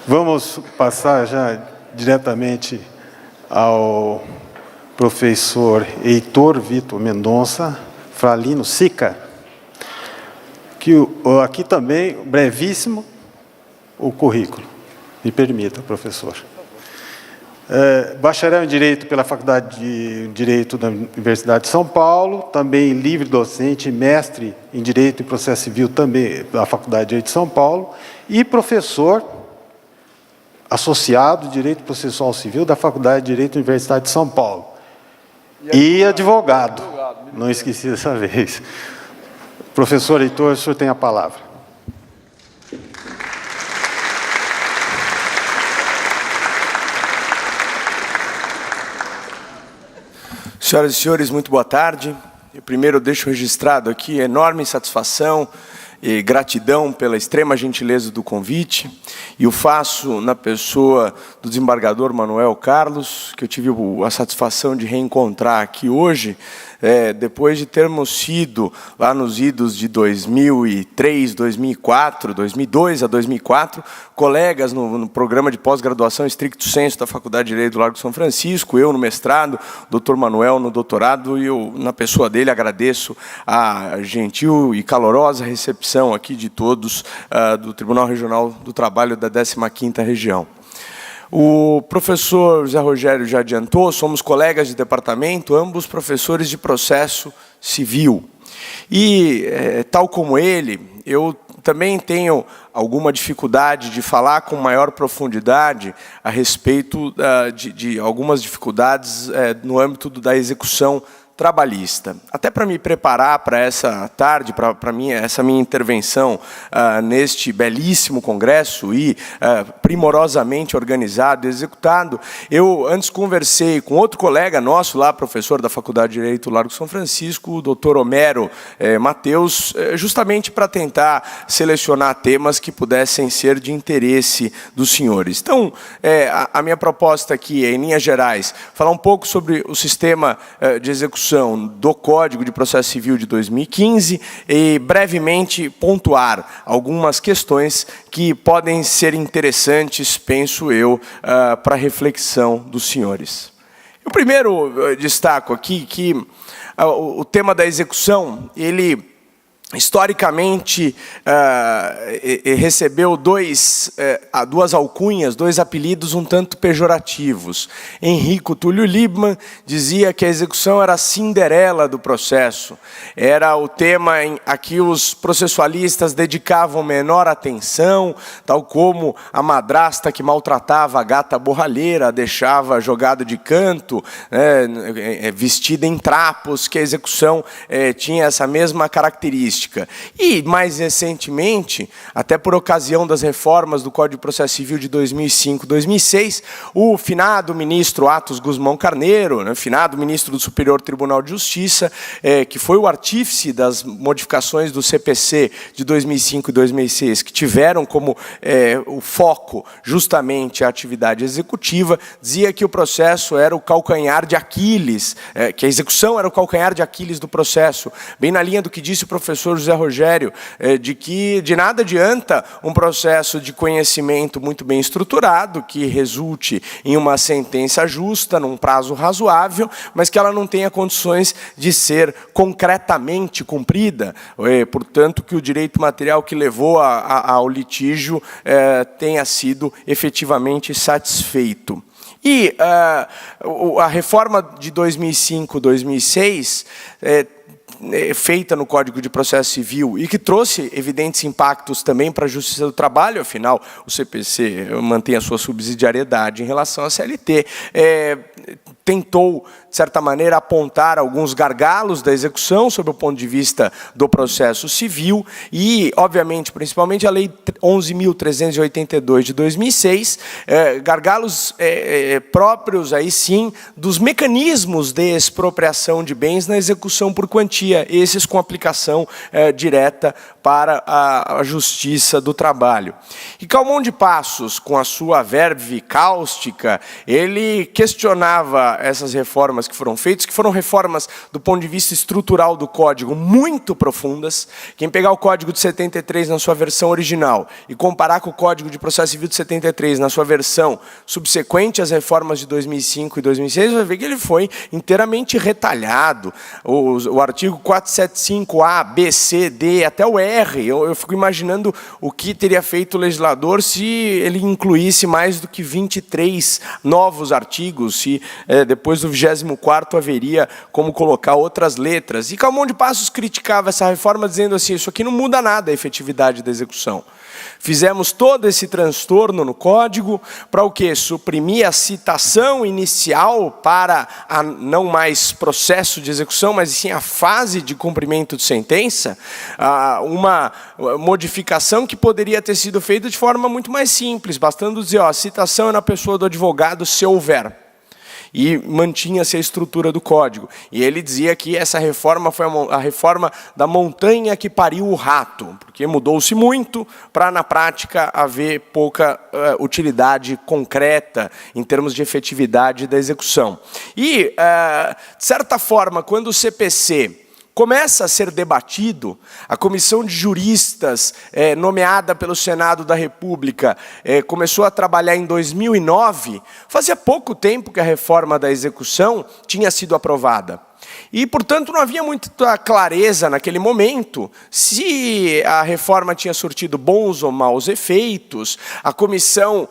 Vamos passar já diretamente ao professor Heitor Vitor Mendonça Fralino Sica, que aqui também, brevíssimo, o currículo. Me permita, professor. Bacharel em Direito pela Faculdade de Direito da Universidade de São Paulo, também livre docente, mestre em Direito e Processo Civil também da Faculdade de Direito de São Paulo, e professor associado de Direito Processual Civil da Faculdade de Direito da Universidade de São Paulo. E advogado. Não esqueci dessa vez. Professor Heitor, o senhor tem a palavra. Senhoras e senhores, muito boa tarde. Eu primeiro deixo registrado aqui enorme satisfação e gratidão pela extrema gentileza do convite, e o faço na pessoa do desembargador Manuel Carlos, que eu tive a satisfação de reencontrar aqui hoje, depois de termos sido, lá nos idos de 2003, 2004, 2002 a 2004, colegas no programa de pós-graduação estricto sensu da Faculdade de Direito do Largo de São Francisco, eu no mestrado, doutor Manuel no doutorado, e eu, na pessoa dele, agradeço a gentil e calorosa recepção aqui de todos do Tribunal Regional do Trabalho da 15ª Região. O professor Zé Rogério já adiantou, somos colegas de departamento, ambos professores de processo civil. E, tal como ele, eu também tenho alguma dificuldade de falar com maior profundidade a respeito de algumas dificuldades no âmbito da execução trabalhista. Até para me preparar para essa tarde, para essa minha intervenção neste belíssimo congresso e primorosamente organizado e executado, eu antes conversei com outro colega nosso lá, professor da Faculdade de Direito do Largo de São Francisco, o doutor Homero Mateus, justamente para tentar selecionar temas que pudessem ser de interesse dos senhores. Então, a minha proposta aqui é, em linhas gerais, falar um pouco sobre o sistema de execução do Código de Processo Civil de 2015 e, brevemente, pontuar algumas questões que podem ser interessantes, penso eu, para a reflexão dos senhores. Eu primeiro destaco aqui que o tema da execução, ele historicamente recebeu duas alcunhas, dois apelidos um tanto pejorativos. Henrico Túlio Liebmann dizia que a execução era a Cinderela do processo. Era o tema a que os processualistas dedicavam menor atenção, tal como a madrasta que maltratava a gata borralheira, a deixava jogada de canto, vestida em trapos, que a execução tinha essa mesma característica. E, mais recentemente, até por ocasião das reformas do Código de Processo Civil de 2005 e 2006, o finado ministro Atos Guzmão Carneiro, finado ministro do Superior Tribunal de Justiça, que foi o artífice das modificações do CPC de 2005 e 2006, que tiveram como o foco justamente a atividade executiva, dizia que o processo era o calcanhar de Aquiles, que a execução era o calcanhar de Aquiles do processo, bem na linha do que disse o professor José Rogério, de que de nada adianta um processo de conhecimento muito bem estruturado, que resulte em uma sentença justa, num prazo razoável, mas que ela não tenha condições de ser concretamente cumprida, portanto, que o direito material que levou ao litígio tenha sido efetivamente satisfeito. E a reforma de 2005, 2006, feita no Código de Processo Civil e que trouxe evidentes impactos também para a Justiça do Trabalho, afinal, o CPC mantém a sua subsidiariedade em relação à CLT, tentou, de certa maneira, apontar alguns gargalos da execução sob o ponto de vista do processo civil e, obviamente, principalmente a Lei 11.382 de 2006, gargalos próprios, aí sim, dos mecanismos de expropriação de bens na execução por quantia, esses com aplicação direta para a Justiça do Trabalho. E Calmon de Passos, com a sua verve cáustica, ele questionava essas reformas que foram feitas, que foram reformas do ponto de vista estrutural do Código muito profundas. Quem pegar o Código de 73 na sua versão original e comparar com o Código de Processo Civil de 73 na sua versão subsequente às reformas de 2005 e 2006, vai ver que ele foi inteiramente retalhado. O artigo 475A, B, C, D, até o R. Eu fico imaginando o que teria feito o legislador se ele incluísse mais do que 23 novos artigos, se depois do 24º haveria como colocar outras letras. E Calmon de Passos criticava essa reforma dizendo assim, isso aqui não muda nada a efetividade da execução. Fizemos todo esse transtorno no Código para o quê? Suprimir a citação inicial para a não mais processo de execução, mas sim a fase de cumprimento de sentença, uma modificação que poderia ter sido feita de forma muito mais simples, bastando dizer, a citação é na pessoa do advogado se houver. E mantinha-se a estrutura do Código. E ele dizia que essa reforma foi a reforma da montanha que pariu o rato, porque mudou-se muito para, na prática, haver pouca utilidade concreta em termos de efetividade da execução. E, de certa forma, quando o CPC começa a ser debatido, a comissão de juristas nomeada pelo Senado da República começou a trabalhar em 2009, fazia pouco tempo que a reforma da execução tinha sido aprovada. E, portanto, não havia muita clareza naquele momento se a reforma tinha surtido bons ou maus efeitos. A comissão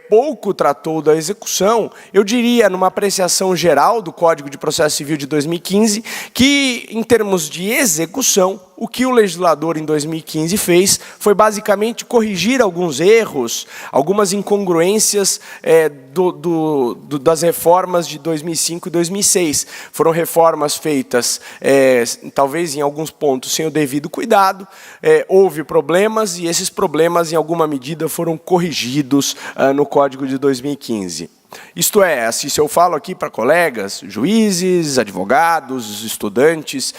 pouco tratou da execução. Eu diria, numa apreciação geral do Código de Processo Civil de 2015, que, em termos de execução, o que o legislador em 2015 fez foi basicamente corrigir alguns erros, algumas incongruências das reformas de 2005 e 2006. Foram reformas feitas, talvez em alguns pontos, sem o devido cuidado, houve problemas e esses problemas, em alguma medida, foram corrigidos no Código de 2015. Isto é, se eu falo aqui para colegas, juízes, advogados, estudantes,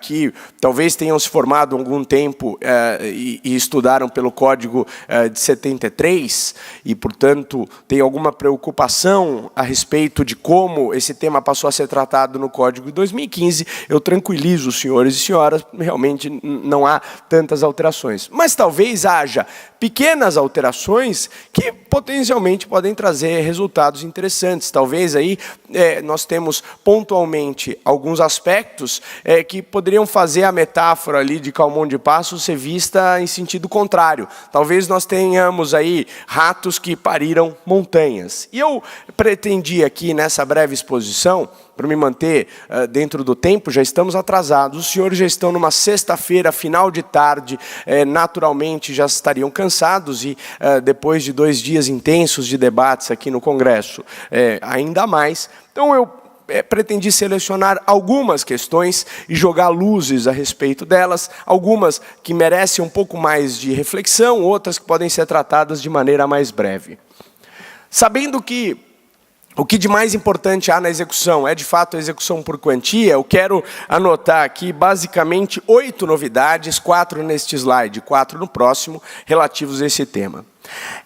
que talvez tenham se formado há algum tempo e estudaram pelo Código de 73 e, portanto, têm alguma preocupação a respeito de como esse tema passou a ser tratado no Código de 2015, eu tranquilizo os senhores e senhoras, realmente não há tantas alterações. Mas talvez haja pequenas alterações que potencialmente podem trazer resultados interessantes. Talvez aí nós temos pontualmente alguns aspectos que poderiam fazer a metáfora ali de Calmon de Passos ser vista em sentido contrário. Talvez nós tenhamos aí ratos que pariram montanhas. E eu pretendi aqui nessa breve exposição, para me manter dentro do tempo, já estamos atrasados. Os senhores já estão numa sexta-feira, final de tarde, naturalmente já estariam cansados e depois de 2 dias intensos de debates aqui no Congresso, ainda mais. Então eu pretendi selecionar algumas questões e jogar luzes a respeito delas, algumas que merecem um pouco mais de reflexão, outras que podem ser tratadas de maneira mais breve. Sabendo que o que de mais importante há na execução é, de fato, a execução por quantia, eu quero anotar aqui, basicamente, 8 novidades, 4 neste slide, 4 no próximo, relativos a esse tema.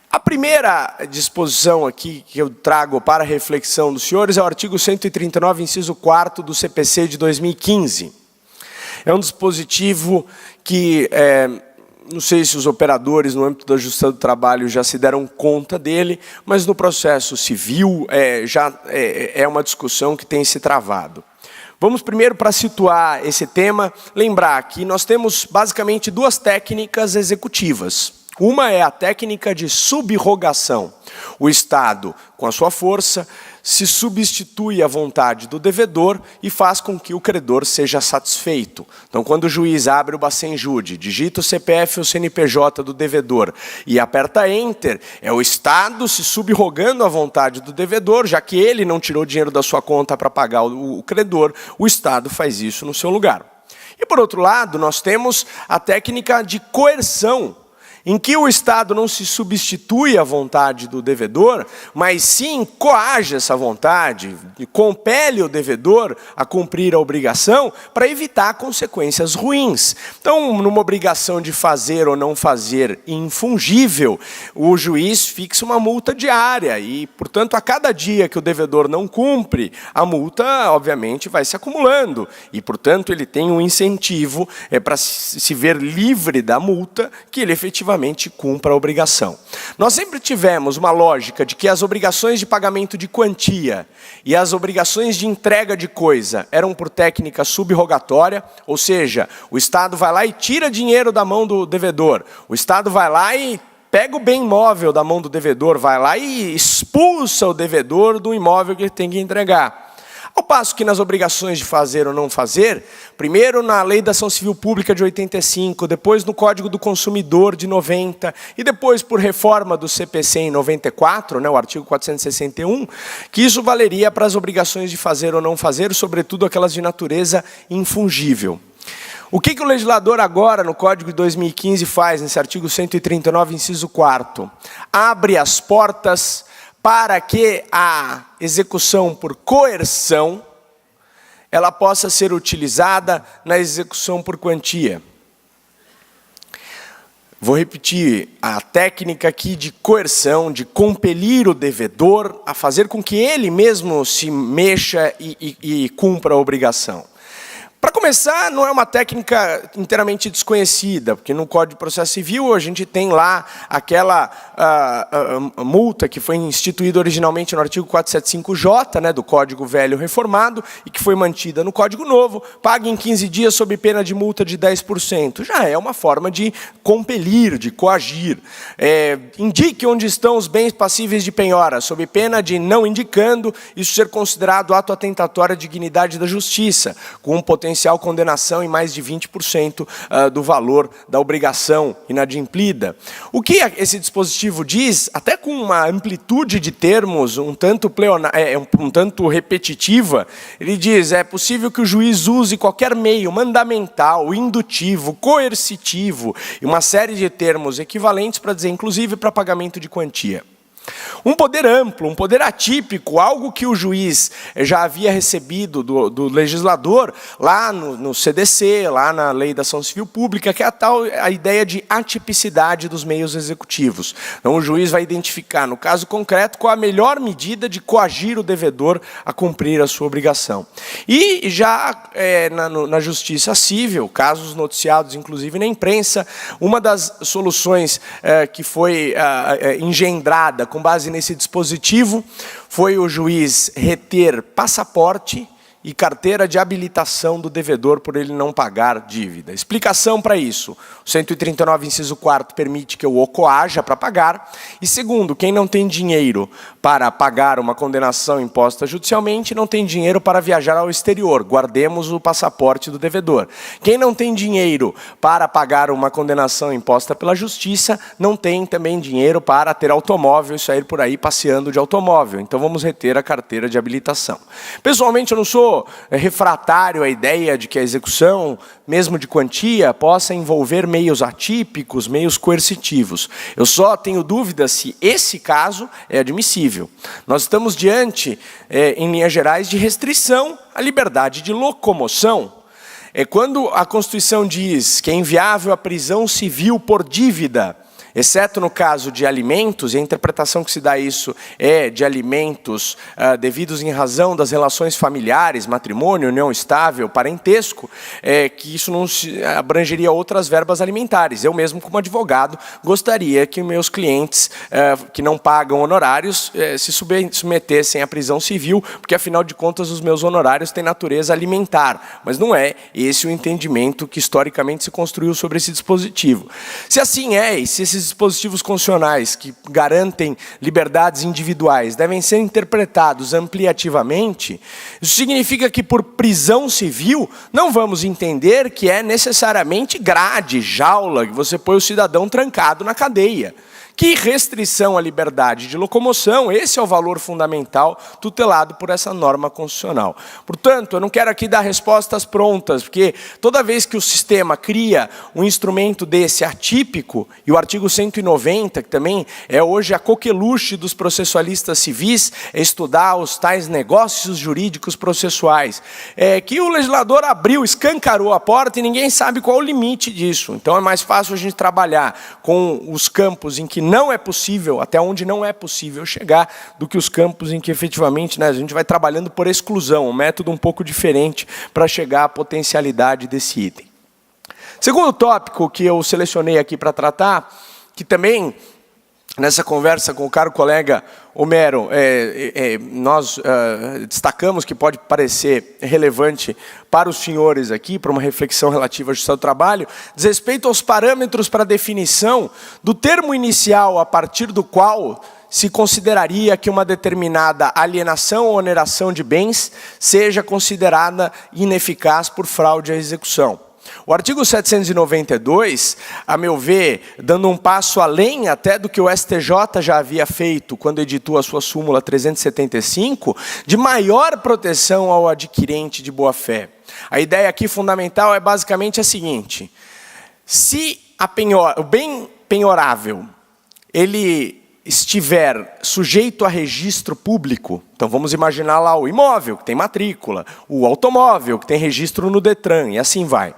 A primeira disposição aqui que eu trago para a reflexão dos senhores é o artigo 139, inciso 4º do CPC de 2015. É um dispositivo que não sei se os operadores no âmbito da Justiça do Trabalho já se deram conta dele, mas no processo civil já é uma discussão que tem se travado. Vamos primeiro, para situar esse tema, lembrar que nós temos basicamente 2 técnicas executivas. Uma é a técnica de subrogação. O Estado, com a sua força, se substitui à vontade do devedor e faz com que o credor seja satisfeito. Então, quando o juiz abre o Bacen-Jude, digita o CPF ou CNPJ do devedor e aperta Enter, é o Estado se subrogando à vontade do devedor, já que ele não tirou dinheiro da sua conta para pagar o credor, o Estado faz isso no seu lugar. E, por outro lado, nós temos a técnica de coerção, em que o Estado não se substitui à vontade do devedor, mas sim coage essa vontade, compele o devedor a cumprir a obrigação para evitar consequências ruins. Então, numa obrigação de fazer ou não fazer infungível, o juiz fixa uma multa diária e, portanto, a cada dia que o devedor não cumpre, a multa, obviamente, vai se acumulando e, portanto, ele tem um incentivo para se ver livre da multa que ele efetivamente cumpra a obrigação. Nós sempre tivemos uma lógica de que as obrigações de pagamento de quantia e as obrigações de entrega de coisa eram por técnica subrogatória, ou seja, o Estado vai lá e tira dinheiro da mão do devedor, o Estado vai lá e pega o bem imóvel da mão do devedor, vai lá e expulsa o devedor do imóvel que ele tem que entregar. Ao passo que nas obrigações de fazer ou não fazer, primeiro na Lei da Ação Civil Pública de 85, depois no Código do Consumidor de 90, e depois por reforma do CPC em 94, o artigo 461, que isso valeria para as obrigações de fazer ou não fazer, sobretudo aquelas de natureza infungível. O que o legislador agora, no Código de 2015, faz, nesse artigo 139, inciso 4º? Abre as portas para que a execução por coerção ela possa ser utilizada na execução por quantia. Vou repetir, a técnica aqui de coerção, de compelir o devedor a fazer com que ele mesmo se mexa e cumpra a obrigação. Para começar, não é uma técnica inteiramente desconhecida, porque no Código de Processo Civil a gente tem lá aquela multa que foi instituída originalmente no artigo 475J, do Código Velho Reformado, e que foi mantida no Código Novo, pague em 15 dias sob pena de multa de 10%. Já é uma forma de compelir, de coagir. Indique onde estão os bens passíveis de penhora, sob pena de, não indicando, isso ser considerado ato atentatório à dignidade da justiça, com um potencial condenação em mais de 20% do valor da obrigação inadimplida. O que esse dispositivo diz, até com uma amplitude de termos um tanto repetitiva, ele diz, é possível que o juiz use qualquer meio mandamental, indutivo, coercitivo, e uma série de termos equivalentes para dizer, inclusive, para pagamento de quantia. Um poder amplo, um poder atípico, algo que o juiz já havia recebido do legislador lá no CDC, lá na Lei da Ação Civil Pública, que é a ideia de atipicidade dos meios executivos. Então o juiz vai identificar, no caso concreto, qual a melhor medida de coagir o devedor a cumprir a sua obrigação. E já na Justiça Civil, casos noticiados inclusive na imprensa, uma das soluções que foi engendrada com base nesse dispositivo, foi o juiz reter passaporte e carteira de habilitação do devedor por ele não pagar dívida. Explicação para isso. O 139, inciso 4º, permite que eu o coaja para pagar. E segundo, quem não tem dinheiro para pagar uma condenação imposta judicialmente, não tem dinheiro para viajar ao exterior. Guardemos o passaporte do devedor. Quem não tem dinheiro para pagar uma condenação imposta pela justiça, não tem também dinheiro para ter automóvel e sair por aí passeando de automóvel. Então vamos reter a carteira de habilitação. Pessoalmente, eu não sou refratário à ideia de que a execução, mesmo de quantia, possa envolver meios atípicos, meios coercitivos. Eu só tenho dúvida se esse caso é admissível. Nós estamos diante, em linhas gerais, de restrição à liberdade de locomoção. Quando a Constituição diz que é inviável a prisão civil por dívida, exceto no caso de alimentos, e a interpretação que se dá a isso é de alimentos devidos em razão das relações familiares, matrimônio, união estável, parentesco, que isso não abrangeria outras verbas alimentares. Eu mesmo, como advogado, gostaria que meus clientes que não pagam honorários se submetessem à prisão civil, porque, afinal de contas, os meus honorários têm natureza alimentar. Mas não é esse o entendimento que historicamente se construiu sobre esse dispositivo. Se assim é, e se esses dispositivos constitucionais que garantem liberdades individuais devem ser interpretados ampliativamente, isso significa que por prisão civil não vamos entender que é necessariamente grade, jaula, que você põe o cidadão trancado na cadeia. Que restrição à liberdade de locomoção, esse é o valor fundamental tutelado por essa norma constitucional. Portanto, eu não quero aqui dar respostas prontas, porque toda vez que o sistema cria um instrumento desse atípico, e o artigo 190, que também é hoje a coqueluche dos processualistas civis, é estudar os tais negócios jurídicos processuais, que o legislador abriu, escancarou a porta e ninguém sabe qual é o limite disso. Então é mais fácil a gente trabalhar com os campos em que não é possível, até onde não é possível chegar, do que os campos em que efetivamente, né, a gente vai trabalhando por exclusão, um método um pouco diferente para chegar à potencialidade desse item. Segundo tópico que eu selecionei aqui para tratar, que também, nessa conversa com o caro colega Homero, nós destacamos que pode parecer relevante para os senhores aqui, para uma reflexão relativa à justiça do trabalho, diz respeito aos parâmetros para definição do termo inicial a partir do qual se consideraria que uma determinada alienação ou oneração de bens seja considerada ineficaz por fraude à execução. O artigo 792, a meu ver, dando um passo além até do que o STJ já havia feito quando editou a sua súmula 375, de maior proteção ao adquirente de boa-fé. A ideia aqui fundamental é basicamente a seguinte: se o bem penhorável, ele estiver sujeito a registro público, então vamos imaginar lá o imóvel, que tem matrícula, o automóvel, que tem registro no Detran, e assim vai.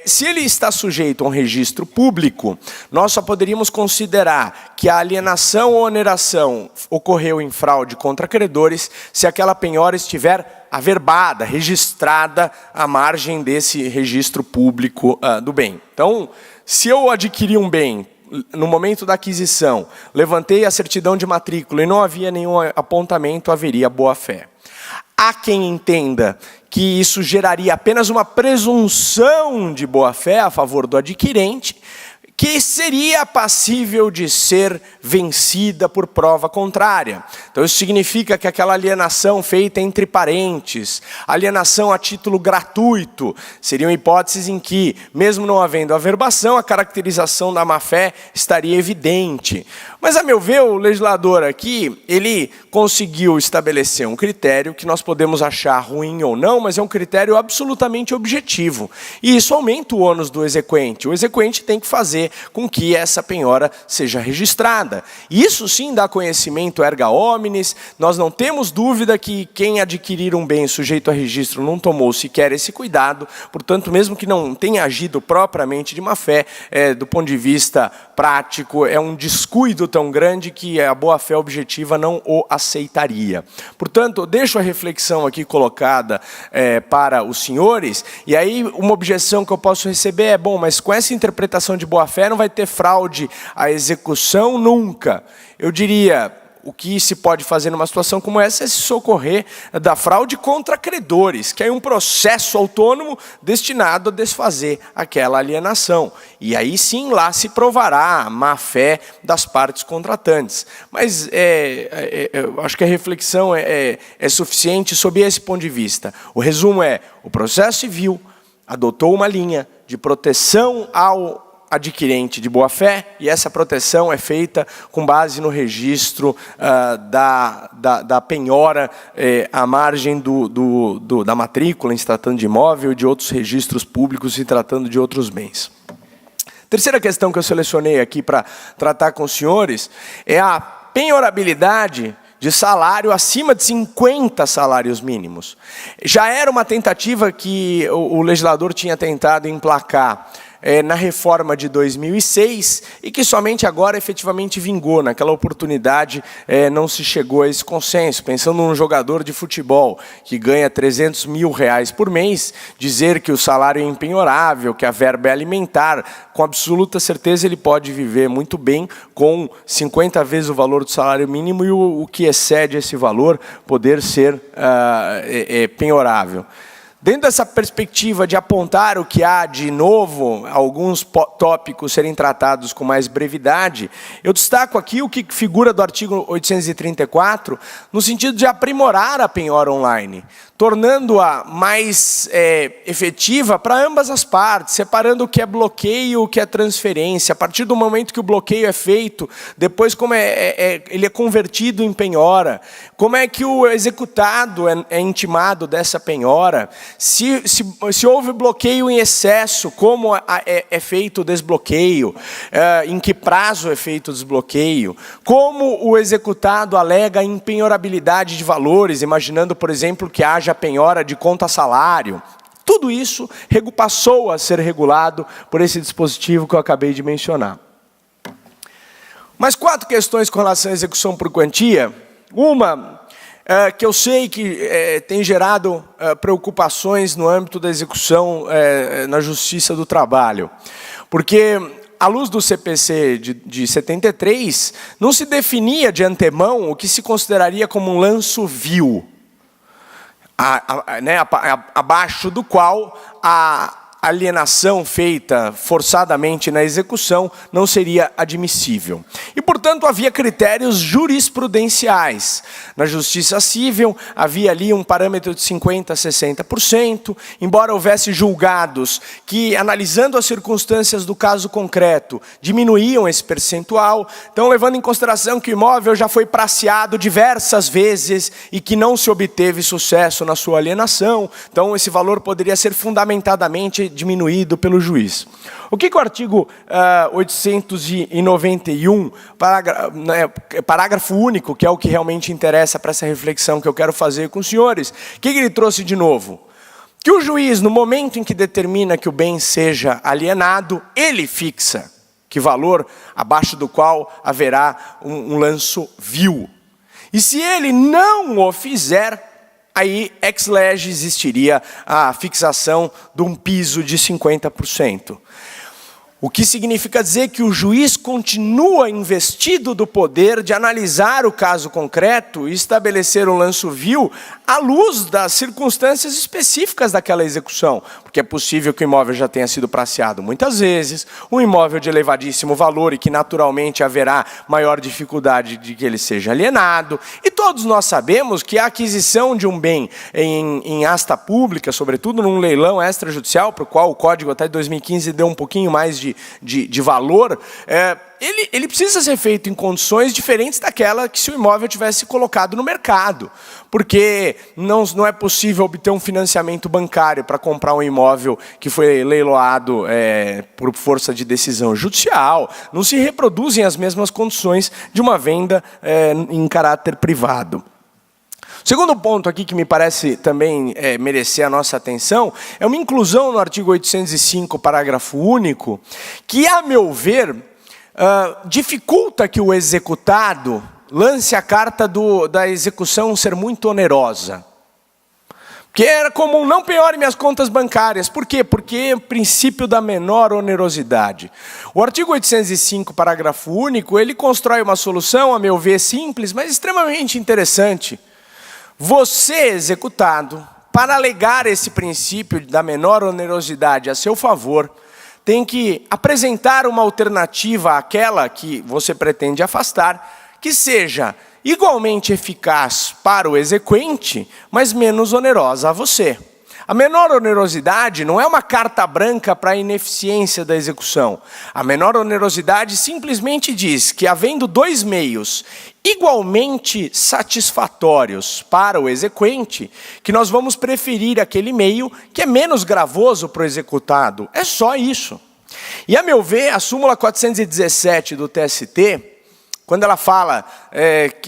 Se ele está sujeito a um registro público, nós só poderíamos considerar que a alienação ou oneração ocorreu em fraude contra credores se aquela penhora estiver averbada, registrada à margem desse registro público do bem. Então, se eu adquiri um bem no momento da aquisição, levantei a certidão de matrícula e não havia nenhum apontamento, haveria boa-fé. Há quem entenda que isso geraria apenas uma presunção de boa-fé a favor do adquirente, que seria passível de ser vencida por prova contrária. Então isso significa que aquela alienação feita entre parentes, alienação a título gratuito, seriam hipóteses em que, mesmo não havendo averbação, a caracterização da má-fé estaria evidente. Mas, a meu ver, o legislador aqui, ele conseguiu estabelecer um critério que nós podemos achar ruim ou não, mas é um critério absolutamente objetivo. E isso aumenta o ônus do exequente. O exequente tem que fazer com que essa penhora seja registrada. Isso sim dá conhecimento erga omnes. Nós não temos dúvida que quem adquirir um bem sujeito a registro não tomou sequer esse cuidado. Portanto, mesmo que não tenha agido propriamente de má-fé, do ponto de vista prático, é um descuido tão grande que a boa-fé objetiva não o aceitaria. Portanto, eu deixo a reflexão aqui colocada para os senhores, e aí uma objeção que eu posso receber é: bom, mas com essa interpretação de boa-fé não vai ter fraude à execução nunca. Eu diria: o que se pode fazer numa situação como essa é se socorrer da fraude contra credores, que é um processo autônomo destinado a desfazer aquela alienação. E aí sim lá se provará a má-fé das partes contratantes. Mas eu acho que a reflexão é suficiente sob esse ponto de vista. O resumo é: o processo civil adotou uma linha de proteção ao adquirente de boa-fé, e essa proteção é feita com base no registro da penhora à margem da matrícula em se tratando de imóvel e de outros registros públicos se tratando de outros bens. Terceira questão que eu selecionei aqui para tratar com os senhores é a penhorabilidade de salário acima de 50 salários mínimos. Já era uma tentativa que o legislador tinha tentado emplacar na reforma de 2006 e que somente agora efetivamente vingou. Naquela oportunidade não se chegou a esse consenso. Pensando num jogador de futebol que ganha R$300 mil por mês, dizer que o salário é impenhorável, que a verba é alimentar, com absoluta certeza ele pode viver muito bem com 50 vezes o valor do salário mínimo e o que excede esse valor poder ser penhorável. Dentro dessa perspectiva de apontar o que há de novo, alguns tópicos serem tratados com mais brevidade, eu destaco aqui o que figura do artigo 834, no sentido de aprimorar a penhora online, tornando-a mais efetiva para ambas as partes, separando o que é bloqueio e o que é transferência. A partir do momento que o bloqueio é feito, depois como ele é convertido em penhora, como é que o executado é intimado dessa penhora, se houve bloqueio em excesso, como é feito o desbloqueio, em que prazo é feito o desbloqueio, como o executado alega impenhorabilidade de valores, imaginando, por exemplo, que haja penhora de conta-salário. Tudo isso passou a ser regulado por esse dispositivo que eu acabei de mencionar. Mais 4 questões com relação à execução por quantia. Uma, que eu sei que tem gerado preocupações no âmbito da execução na Justiça do Trabalho. Porque, à luz do CPC de 73, não se definia de antemão o que se consideraria como um lanço vil, abaixo do qual a alienação feita forçadamente na execução não seria admissível. E, portanto, havia critérios jurisprudenciais. Na Justiça Civil, havia ali um parâmetro de 50% a 60%, embora houvesse julgados que, analisando as circunstâncias do caso concreto, diminuíam esse percentual. Então, levando em consideração que o imóvel já foi praceado diversas vezes e que não se obteve sucesso na sua alienação, então esse valor poderia ser fundamentadamente diminuído pelo juiz. O que o artigo 891, parágrafo único, que é o que realmente interessa para essa reflexão que eu quero fazer com os senhores, o que ele trouxe de novo? Que o juiz, no momento em que determina que o bem seja alienado, ele fixa que valor abaixo do qual haverá um lanço vil. E se ele não o fizer, aí, ex lege, existiria a fixação de um piso de 50%. O que significa dizer que o juiz continua investido do poder de analisar o caso concreto e estabelecer um lanço vil à luz das circunstâncias específicas daquela execução. Porque é possível que o imóvel já tenha sido praceado muitas vezes, um imóvel de elevadíssimo valor e que naturalmente haverá maior dificuldade de que ele seja alienado. E todos nós sabemos que a aquisição de um bem em asta pública, sobretudo num leilão extrajudicial, para o qual o Código até 2015 deu um pouquinho mais de valor, ele precisa ser feito em condições diferentes daquela que se o imóvel tivesse colocado no mercado. Porque não é possível obter um financiamento bancário para comprar um imóvel que foi leiloado por força de decisão judicial. Não se reproduzem as mesmas condições de uma venda em caráter privado. O segundo ponto aqui que me parece também merecer a nossa atenção é uma inclusão no artigo 805, parágrafo único, que, a meu ver, dificulta que o executado lance a carta da execução ser muito onerosa. Porque era comum, não penhore minhas contas bancárias. Por quê? Porque é o princípio da menor onerosidade. O artigo 805, parágrafo único, ele constrói uma solução, a meu ver, simples, mas extremamente interessante. Você, executado, para alegar esse princípio da menor onerosidade a seu favor, tem que apresentar uma alternativa àquela que você pretende afastar, que seja igualmente eficaz para o exequente, mas menos onerosa a você. A menor onerosidade não é uma carta branca para a ineficiência da execução. A menor onerosidade simplesmente diz que, havendo 2 meios igualmente satisfatórios para o exequente, que nós vamos preferir aquele meio que é menos gravoso para o executado. É só isso. E, a meu ver, a súmula 417 do TST, quando ela fala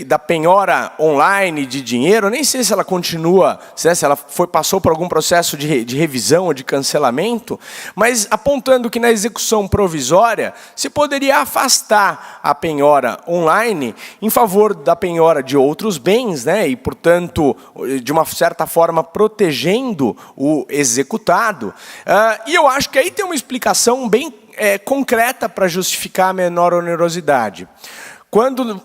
da penhora online de dinheiro, eu nem sei se ela continua, se ela passou por algum processo de revisão ou de cancelamento, mas apontando que na execução provisória se poderia afastar a penhora online em favor da penhora de outros bens, e, portanto, de uma certa forma, protegendo o executado. E eu acho que aí tem uma explicação bem concreta para justificar a menor onerosidade. Quando,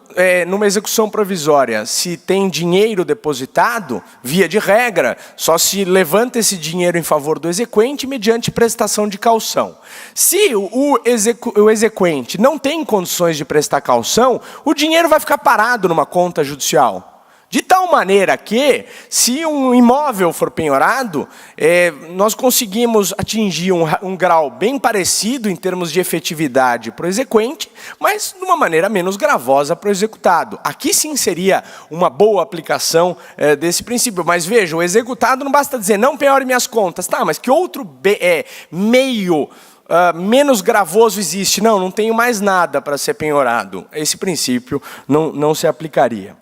numa execução provisória, se tem dinheiro depositado, via de regra, só se levanta esse dinheiro em favor do exequente mediante prestação de caução. Se o exequente não tem condições de prestar caução, o dinheiro vai ficar parado numa conta judicial. De tal maneira que, se um imóvel for penhorado, nós conseguimos atingir um grau bem parecido em termos de efetividade para o exequente, mas de uma maneira menos gravosa para o executado. Aqui sim seria uma boa aplicação desse princípio. Mas veja, o executado não basta dizer, não penhore minhas contas. Tá, mas que outro meio menos gravoso existe? Não tenho mais nada para ser penhorado. Esse princípio não se aplicaria.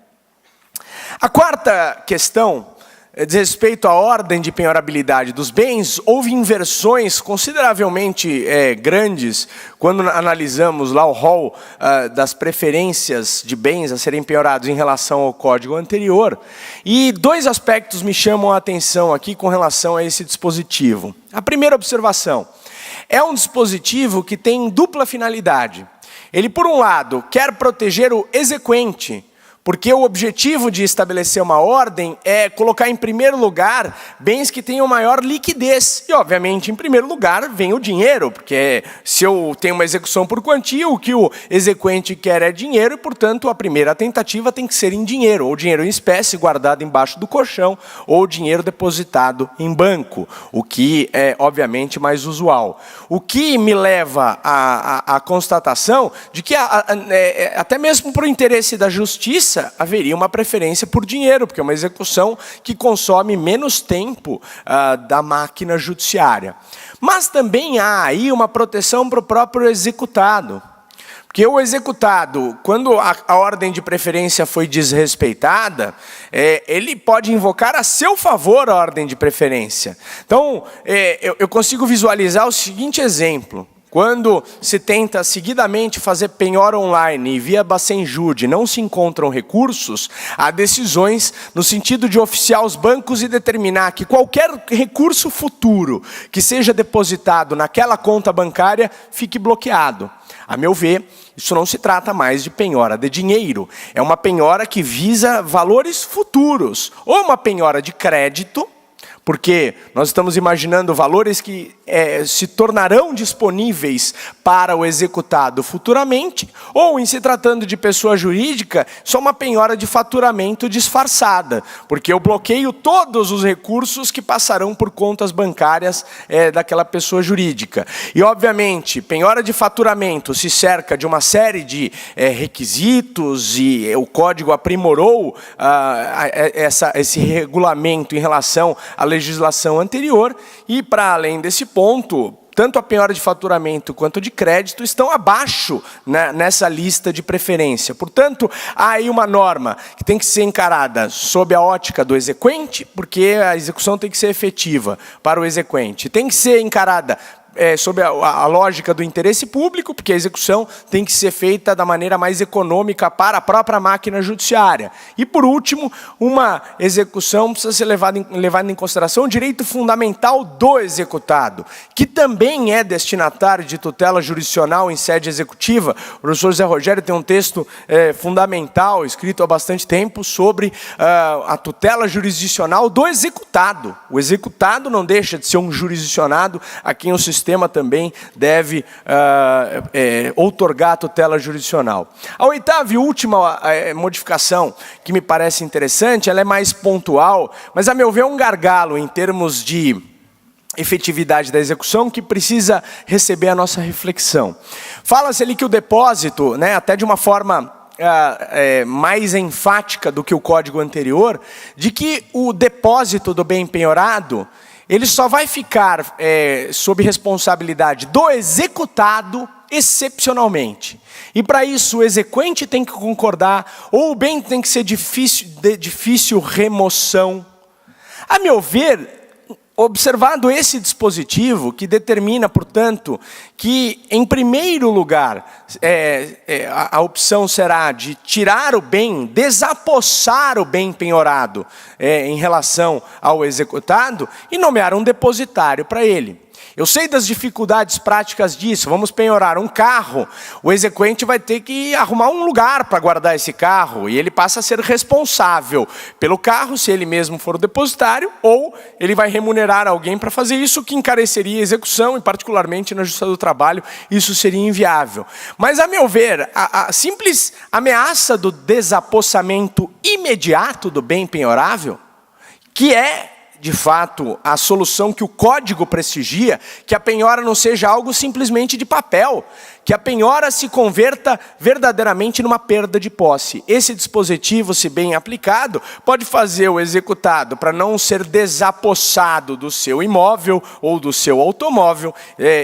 A quarta questão diz respeito à ordem de penhorabilidade dos bens. Houve inversões consideravelmente grandes quando analisamos lá o rol das preferências de bens a serem penhorados em relação ao código anterior. E dois aspectos me chamam a atenção aqui com relação a esse dispositivo. A primeira observação, é um dispositivo que tem dupla finalidade. Ele, por um lado, quer proteger o exequente, porque o objetivo de estabelecer uma ordem é colocar em primeiro lugar bens que tenham maior liquidez. E, obviamente, em primeiro lugar, vem o dinheiro, porque se eu tenho uma execução por quantia, o que o exequente quer é dinheiro, e, portanto, a primeira tentativa tem que ser em dinheiro, ou dinheiro em espécie guardado embaixo do colchão, ou dinheiro depositado em banco, o que é, obviamente, mais usual. O que me leva à constatação de que, até mesmo por interesse da justiça, haveria uma preferência por dinheiro, porque é uma execução que consome menos tempo da máquina judiciária. Mas também há aí uma proteção para o próprio executado. Porque o executado, quando a ordem de preferência foi desrespeitada, ele pode invocar a seu favor a ordem de preferência. Então, eu consigo visualizar o seguinte exemplo. Quando se tenta seguidamente fazer penhora online e via Bacenjude não se encontram recursos, há decisões no sentido de oficiar os bancos e determinar que qualquer recurso futuro que seja depositado naquela conta bancária fique bloqueado. A meu ver, isso não se trata mais de penhora de dinheiro. É uma penhora que visa valores futuros. Ou uma penhora de crédito, porque nós estamos imaginando valores que se tornarão disponíveis para o executado futuramente, ou, em se tratando de pessoa jurídica, só uma penhora de faturamento disfarçada, porque eu bloqueio todos os recursos que passarão por contas bancárias daquela pessoa jurídica. E, obviamente, penhora de faturamento se cerca de uma série de requisitos, e o Código aprimorou esse regulamento em relação à legislação anterior, e, para além desse ponto, tanto a penhora de faturamento quanto de crédito estão abaixo, né, nessa lista de preferência. Portanto, há aí uma norma que tem que ser encarada sob a ótica do exequente, porque a execução tem que ser efetiva para o exequente. Tem que ser encarada sob a lógica do interesse público, porque a execução tem que ser feita da maneira mais econômica para a própria máquina judiciária. E, por último, uma execução precisa ser levada em consideração o direito fundamental do executado, que também é destinatário de tutela jurisdicional em sede executiva. O professor Zé Rogério tem um texto fundamental, escrito há bastante tempo, sobre a tutela jurisdicional do executado. O executado não deixa de ser um jurisdicionado a quem o sistema também deve outorgar a tutela jurisdicional. A oitava e última modificação que me parece interessante, ela é mais pontual, mas, a meu ver, é um gargalo em termos de efetividade da execução que precisa receber a nossa reflexão. Fala-se ali que o depósito, né, até de uma forma mais enfática do que o código anterior, de que o depósito do bem penhorado ele só vai ficar sob responsabilidade do executado excepcionalmente. E, para isso, o exequente tem que concordar, ou o bem tem que ser de difícil remoção. A meu ver, observado esse dispositivo, que determina, portanto, que, em primeiro lugar, a opção será de tirar o bem, desapossar o bem penhorado em relação ao executado e nomear um depositário para ele. Eu sei das dificuldades práticas disso. Vamos penhorar um carro, o exequente vai ter que arrumar um lugar para guardar esse carro, e ele passa a ser responsável pelo carro, se ele mesmo for o depositário, ou ele vai remunerar alguém para fazer isso, que encareceria a execução, e particularmente na Justiça do Trabalho, isso seria inviável. Mas, a meu ver, a simples ameaça do desapossamento imediato do bem penhorável, que é, de fato, a solução que o Código prestigia, que a penhora não seja algo simplesmente de papel, que a penhora se converta verdadeiramente numa perda de posse. Esse dispositivo, se bem aplicado, pode fazer o executado, para não ser desapossado do seu imóvel ou do seu automóvel,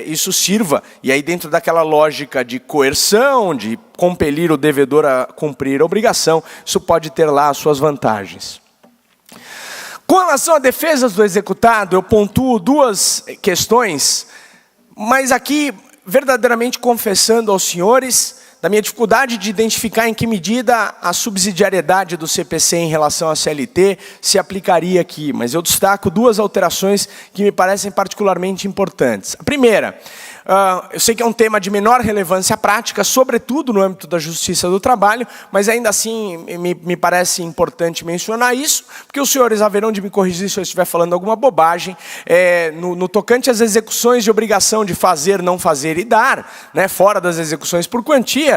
isso sirva, e aí dentro daquela lógica de coerção, de compelir o devedor a cumprir a obrigação, isso pode ter lá as suas vantagens. Com relação a defesas do executado, eu pontuo duas questões, mas aqui, verdadeiramente confessando aos senhores, da minha dificuldade de identificar em que medida a subsidiariedade do CPC em relação à CLT se aplicaria aqui, mas eu destaco duas alterações que me parecem particularmente importantes. A primeira, eu sei que é um tema de menor relevância prática, sobretudo no âmbito da Justiça do Trabalho, mas ainda assim me parece importante mencionar isso, porque os senhores haverão de me corrigir se eu estiver falando alguma bobagem, no tocante às execuções de obrigação de fazer, não fazer e dar, né, fora das execuções por quantia,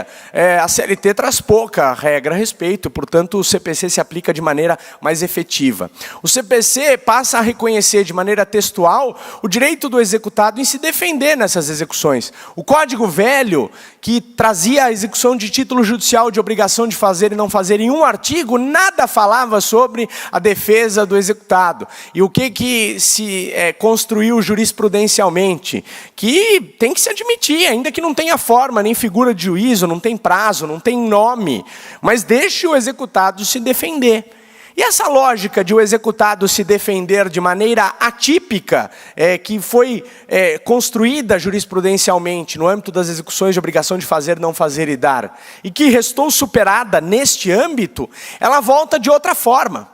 a CLT traz pouca regra a respeito, portanto o CPC se aplica de maneira mais efetiva. O CPC passa a reconhecer de maneira textual o direito do executado em se defender nessas execuções. O Código Velho, que trazia a execução de título judicial de obrigação de fazer e não fazer em um artigo, nada falava sobre a defesa do executado. E o que se construiu jurisprudencialmente? Que tem que se admitir, ainda que não tenha forma, nem figura de juízo, não tem prazo, não tem nome, mas deixe o executado se defender. E essa lógica de o executado se defender de maneira atípica, que foi construída jurisprudencialmente no âmbito das execuções de obrigação de fazer, não fazer e dar, e que restou superada neste âmbito, ela volta de outra forma.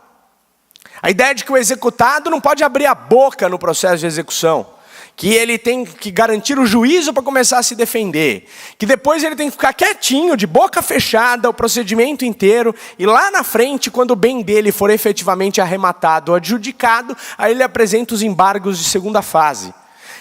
A ideia de que o executado não pode abrir a boca no processo de execução, que ele tem que garantir o juízo para começar a se defender, que depois ele tem que ficar quietinho, de boca fechada, o procedimento inteiro, e lá na frente, quando o bem dele for efetivamente arrematado ou adjudicado, aí ele apresenta os embargos de segunda fase.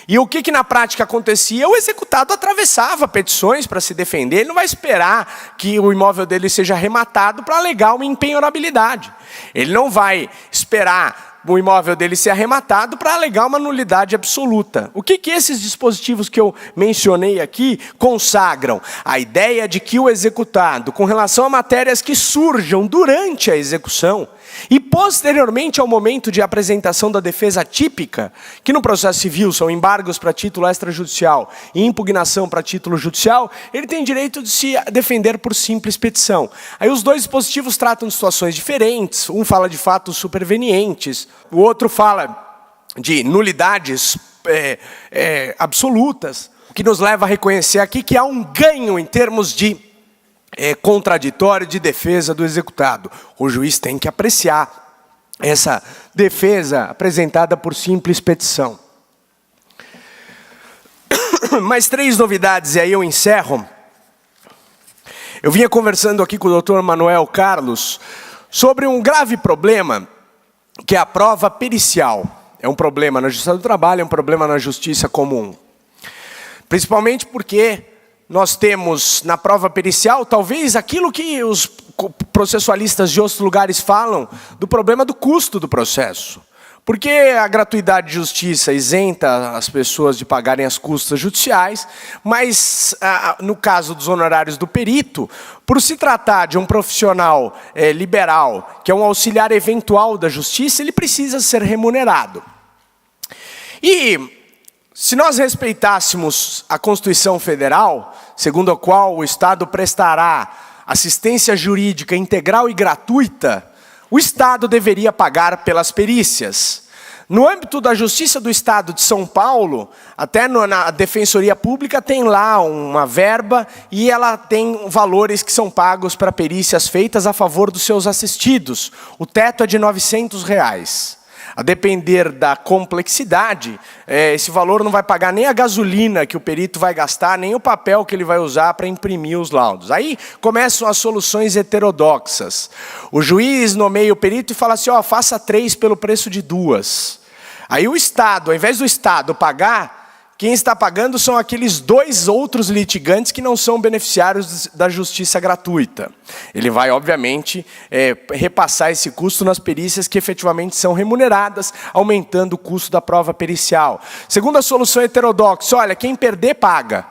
E o que na prática acontecia? O executado atravessava petições para se defender, ele não vai esperar que o imóvel dele seja arrematado para alegar uma impenhorabilidade. Ele não vai esperar o imóvel dele ser arrematado para alegar uma nulidade absoluta. O que esses dispositivos que eu mencionei aqui consagram? A ideia de que o executado, com relação a matérias que surjam durante a execução e posteriormente ao momento de apresentação da defesa típica, que no processo civil são embargos para título extrajudicial e impugnação para título judicial, ele tem direito de se defender por simples petição. Aí os dois dispositivos tratam de situações diferentes, um fala de fatos supervenientes, o outro fala de nulidades absolutas, o que nos leva a reconhecer aqui que há um ganho em termos de contraditório de defesa do executado. O juiz tem que apreciar essa defesa apresentada por simples petição. Mais três novidades e aí eu encerro. Eu vinha conversando aqui com o Dr. Manuel Carlos sobre um grave problema que é a prova pericial. É um problema na Justiça do Trabalho, é um problema na Justiça Comum. Principalmente porque nós temos na prova pericial, talvez aquilo que os processualistas de outros lugares falam do problema do custo do processo. Porque a gratuidade de justiça isenta as pessoas de pagarem as custas judiciais, mas no caso dos honorários do perito, por se tratar de um profissional liberal, que é um auxiliar eventual da justiça, ele precisa ser remunerado. E se nós respeitássemos a Constituição Federal, segundo a qual o Estado prestará assistência jurídica integral e gratuita, o Estado deveria pagar pelas perícias. No âmbito da Justiça do Estado de São Paulo, até na Defensoria Pública tem lá uma verba e ela tem valores que são pagos para perícias feitas a favor dos seus assistidos. O teto é de R$ 900. A depender da complexidade, esse valor não vai pagar nem a gasolina que o perito vai gastar, nem o papel que ele vai usar para imprimir os laudos. Aí começam as soluções heterodoxas. O juiz nomeia o perito e fala assim, ó, faça 3 pelo preço de 2. Aí o Estado, ao invés do Estado pagar, quem está pagando são aqueles 2 outros litigantes que não são beneficiários da justiça gratuita. Ele vai, obviamente, repassar esse custo nas perícias que efetivamente são remuneradas, aumentando o custo da prova pericial. Segunda solução heterodoxa, olha, quem perder paga.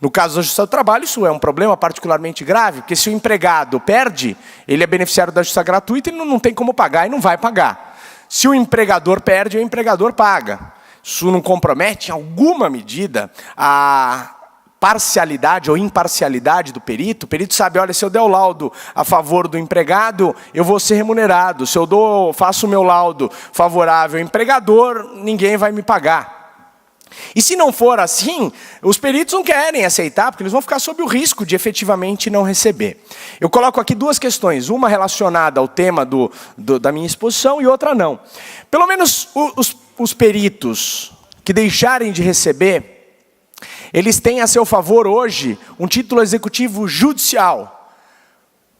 No caso da Justiça do Trabalho, isso é um problema particularmente grave, porque se o empregado perde, ele é beneficiário da justiça gratuita e não tem como pagar e não vai pagar. Se o empregador perde, o empregador paga. Isso não compromete, em alguma medida, a parcialidade ou imparcialidade do perito. O perito sabe, olha, se eu der o laudo a favor do empregado, eu vou ser remunerado. Se eu faço o meu laudo favorável ao empregador, ninguém vai me pagar. E se não for assim, os peritos não querem aceitar, porque eles vão ficar sob o risco de efetivamente não receber. Eu coloco aqui 2 questões, uma relacionada ao tema da minha exposição e outra não. Pelo menos os peritos que deixarem de receber, eles têm a seu favor hoje um título executivo judicial.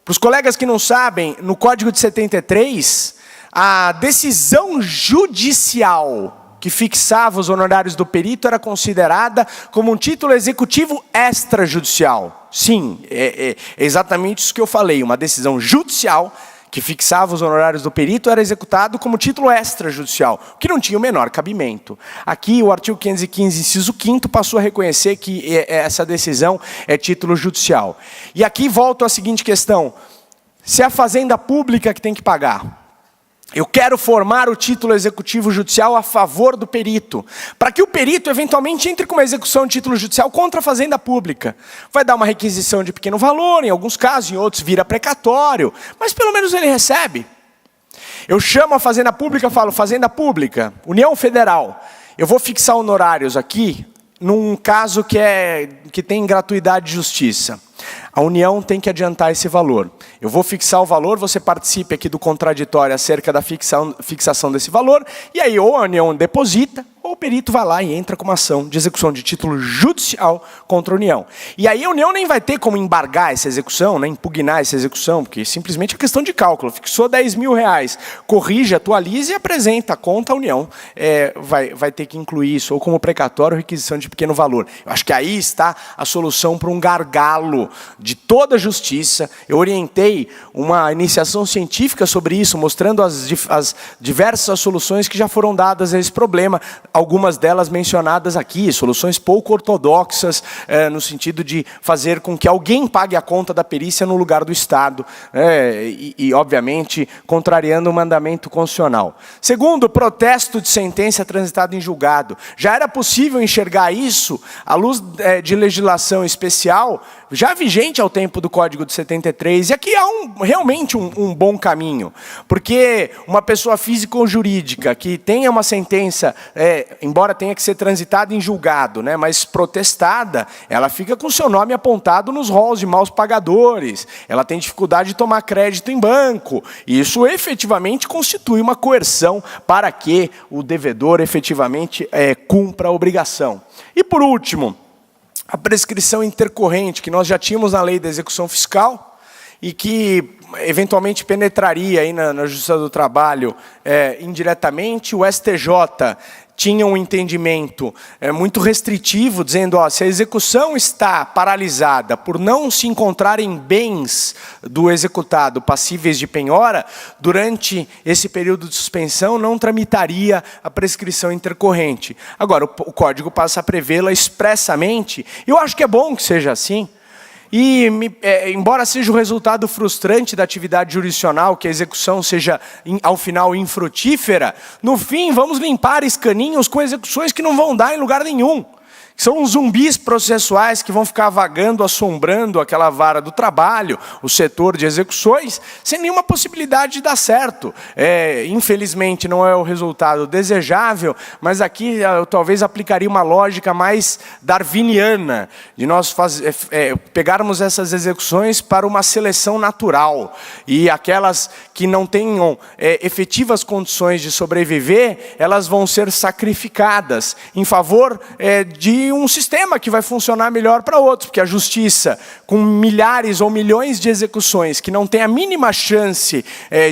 Para os colegas que não sabem, no Código de 73, a decisão judicial que fixava os honorários do perito era considerada como um título executivo extrajudicial. Sim, é exatamente isso que eu falei, uma decisão judicial que fixava os honorários do perito era executado como título extrajudicial, que não tinha o menor cabimento. Aqui o artigo 515, inciso 5º, passou a reconhecer que essa decisão é título judicial. E aqui volto à seguinte questão, se é a fazenda pública que tem que pagar, eu quero formar o título executivo judicial a favor do perito, para que o perito eventualmente entre com uma execução de título judicial contra a fazenda pública. Vai dar uma requisição de pequeno valor, em alguns casos, em outros vira precatório, mas pelo menos ele recebe. Eu chamo a fazenda pública e falo, fazenda pública, União Federal, eu vou fixar honorários aqui, num caso que tem gratuidade de justiça. A União tem que adiantar esse valor. Eu vou fixar o valor, você participe aqui do contraditório acerca da fixação desse valor, e aí ou a União deposita, ou o perito vai lá e entra com uma ação de execução de título judicial contra a União. E aí a União nem vai ter como embargar essa execução, né, impugnar essa execução, porque simplesmente é questão de cálculo. Fixou R$10.000, corrige, atualize e apresenta a conta, a União vai ter que incluir isso, ou como precatório, requisição de pequeno valor. Eu acho que aí está a solução para um gargalo de toda a justiça. Eu orientei uma iniciação científica sobre isso, mostrando as diversas soluções que já foram dadas a esse problema, algumas delas mencionadas aqui, soluções pouco ortodoxas, no sentido de fazer com que alguém pague a conta da perícia no lugar do Estado, e obviamente, contrariando o mandamento constitucional. Segundo, protesto de sentença transitada em julgado. Já era possível enxergar isso à luz de legislação especial, já vigente ao tempo do Código de 73, e aqui há realmente um bom caminho, porque uma pessoa física ou jurídica que tenha uma sentença, embora tenha que ser transitada em julgado, né, mas protestada, ela fica com o seu nome apontado nos rolos de maus pagadores, ela tem dificuldade de tomar crédito em banco, e isso efetivamente constitui uma coerção para que o devedor efetivamente cumpra a obrigação. E por último, a prescrição intercorrente, que nós já tínhamos na lei da execução fiscal e que eventualmente penetraria aí na Justiça do Trabalho indiretamente. O STJ tinha um entendimento muito restritivo, dizendo, se a execução está paralisada por não se encontrarem bens do executado passíveis de penhora, durante esse período de suspensão não tramitaria a prescrição intercorrente. Agora, o Código passa a prevê-la expressamente, e eu acho que é bom que seja assim. E, embora seja o resultado frustrante da atividade jurisdicional, que a execução seja, ao final, infrutífera, no fim, vamos limpar escaninhos com execuções que não vão dar em lugar nenhum, que são zumbis processuais que vão ficar vagando, assombrando aquela vara do trabalho, o setor de execuções, sem nenhuma possibilidade de dar certo. Infelizmente não é o resultado desejável, mas aqui eu talvez aplicaria uma lógica mais darwiniana, de nós pegarmos essas execuções para uma seleção natural, e aquelas que não tenham efetivas condições de sobreviver, elas vão ser sacrificadas em favor de um sistema que vai funcionar melhor para outros, porque a justiça, com milhares ou milhões de execuções que não tem a mínima chance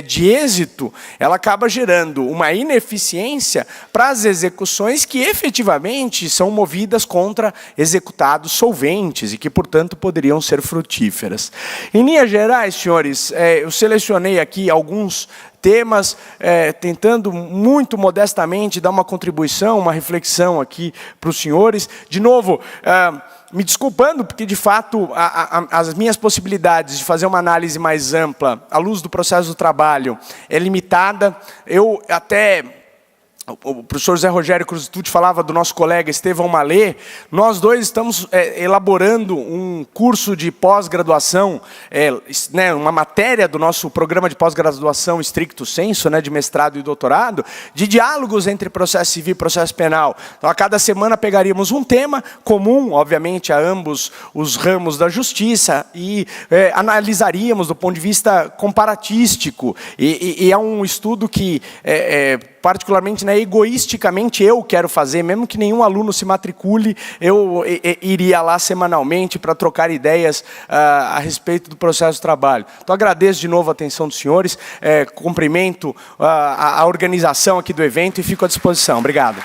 de êxito, ela acaba gerando uma ineficiência para as execuções que efetivamente são movidas contra executados solventes e que, portanto, poderiam ser frutíferas. Em linhas gerais, senhores, eu selecionei aqui alguns temas, tentando muito modestamente dar uma contribuição, uma reflexão aqui para os senhores. De novo, me desculpando, porque de fato as minhas possibilidades de fazer uma análise mais ampla à luz do processo do trabalho é limitada. Eu até... O professor Zé Rogério Cruz Tucci falava do nosso colega Estevão Malê. Nós dois estamos elaborando um curso de pós-graduação, uma matéria do nosso programa de pós-graduação stricto sensu, de mestrado e doutorado, de diálogos entre processo civil e processo penal. Então, a cada semana pegaríamos um tema comum, obviamente, a ambos os ramos da justiça e analisaríamos do ponto de vista comparatístico. E é um estudo que particularmente, egoisticamente, eu quero fazer, mesmo que nenhum aluno se matricule, eu iria lá semanalmente para trocar ideias a respeito do processo de trabalho. Então, agradeço de novo a atenção dos senhores, cumprimento a organização aqui do evento e fico à disposição. Obrigado.